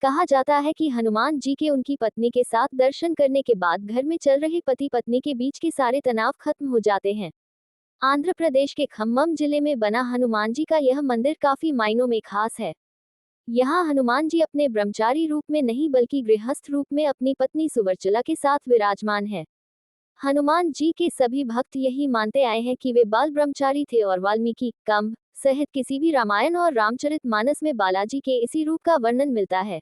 कहा जाता है कि हनुमान जी के उनकी पत्नी के साथ दर्शन करने के बाद घर में चल रहे पति पत्नी के बीच के सारे तनाव खत्म हो जाते हैं। आंध्र प्रदेश के खम्मम जिले में बना हनुमान जी का यह मंदिर काफी मायनों में खास है। यहाँ हनुमान जी अपने ब्रह्मचारी रूप में नहीं बल्कि गृहस्थ रूप में अपनी पत्नी सुवर्चला के साथ विराजमान है। हनुमान जी के सभी भक्त यही मानते आए हैं कि वे बाल ब्रह्मचारी थे और वाल्मीकि कंब सहित किसी भी रामायण और रामचरितमानस में बालाजी के इसी रूप का वर्णन मिलता है।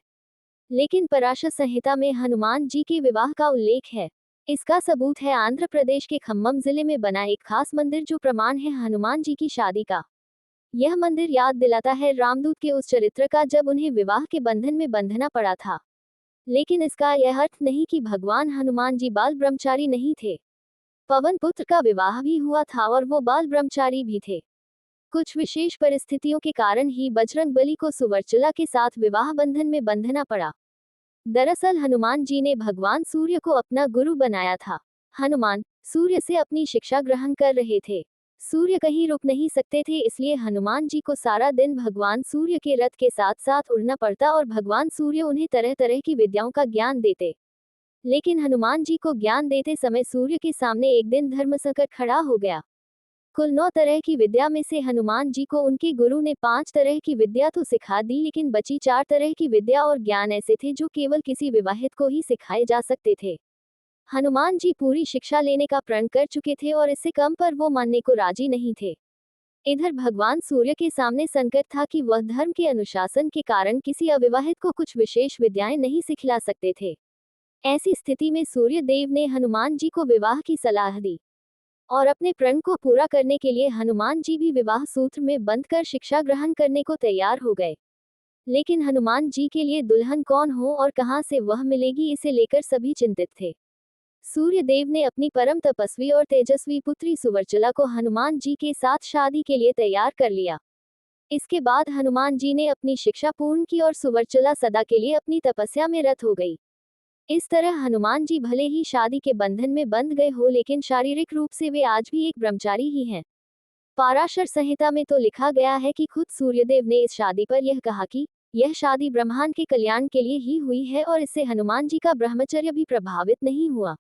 लेकिन पराशर संहिता में हनुमान जी के विवाह का उल्लेख है। इसका सबूत है आंध्र प्रदेश के खम्मम जिले में बना एक खास मंदिर जो प्रमाण है हनुमान जी की शादी का। यह मंदिर याद दिलाता है रामदूत के उस चरित्र का जब उन्हें विवाह के बंधन में बंधना पड़ा था। लेकिन इसका यह अर्थ नहीं कि भगवान हनुमान जी बाल ब्रह्मचारी नहीं थे। पवन पुत्र का विवाह भी हुआ था और वो बाल ब्रह्मचारी भी थे। कुछ विशेष परिस्थितियों के कारण ही बजरंगबली को सुवर्चला के साथ विवाह बंधन में बंधना पड़ा। दरअसल हनुमान जी ने भगवान सूर्य को अपना गुरु बनाया था। हनुमान सूर्य से अपनी शिक्षा ग्रहण कर रहे थे। सूर्य कहीं रुक नहीं सकते थे, इसलिए हनुमान जी को सारा दिन भगवान सूर्य के रथ के साथ साथ उड़ना पड़ता और भगवान सूर्य उन्हें तरह तरह की विद्याओं का ज्ञान देते। लेकिन हनुमान जी को ज्ञान देते समय सूर्य के सामने एक दिन धर्म संकट खड़ा हो गया। कुल 9 तरह की विद्या में से हनुमान जी को उनके गुरु ने 5 तरह की विद्या तो सिखा दी, लेकिन बची 4 तरह की विद्या और ज्ञान ऐसे थे जो केवल किसी विवाहित को ही सिखाए जा सकते थे। हनुमान जी पूरी शिक्षा लेने का प्रण कर चुके थे और इससे कम पर वो मानने को राजी नहीं थे। इधर भगवान सूर्य के सामने संकट था कि वह धर्म के अनुशासन के कारण किसी अविवाहित को कुछ विशेष विद्याएं नहीं सिखला सकते थे। ऐसी स्थिति में सूर्य देव ने हनुमान जी को विवाह की सलाह दी और अपने प्रण को पूरा करने के लिए हनुमान जी भी विवाह सूत्र में बंधकर शिक्षा ग्रहण करने को तैयार हो गए। लेकिन हनुमान जी के लिए दुल्हन कौन हो और कहां से वह मिलेगी, इसे लेकर सभी चिंतित थे। सूर्य देव ने अपनी परम तपस्वी और तेजस्वी पुत्री सुवर्चला को हनुमान जी के साथ शादी के लिए तैयार कर लिया। इसके बाद हनुमान जी ने अपनी शिक्षा पूर्ण की और सुवर्चला सदा के लिए अपनी तपस्या में रत हो गई। इस तरह हनुमान जी भले ही शादी के बंधन में बंध गए हो, लेकिन शारीरिक रूप से वे आज भी एक ब्रह्मचारी ही हैं। पाराशर संहिता में तो लिखा गया है कि खुद सूर्यदेव ने इस शादी पर यह कहा कि यह शादी ब्रह्मांड के कल्याण के लिए ही हुई है और इससे हनुमान जी का ब्रह्मचर्य भी प्रभावित नहीं हुआ।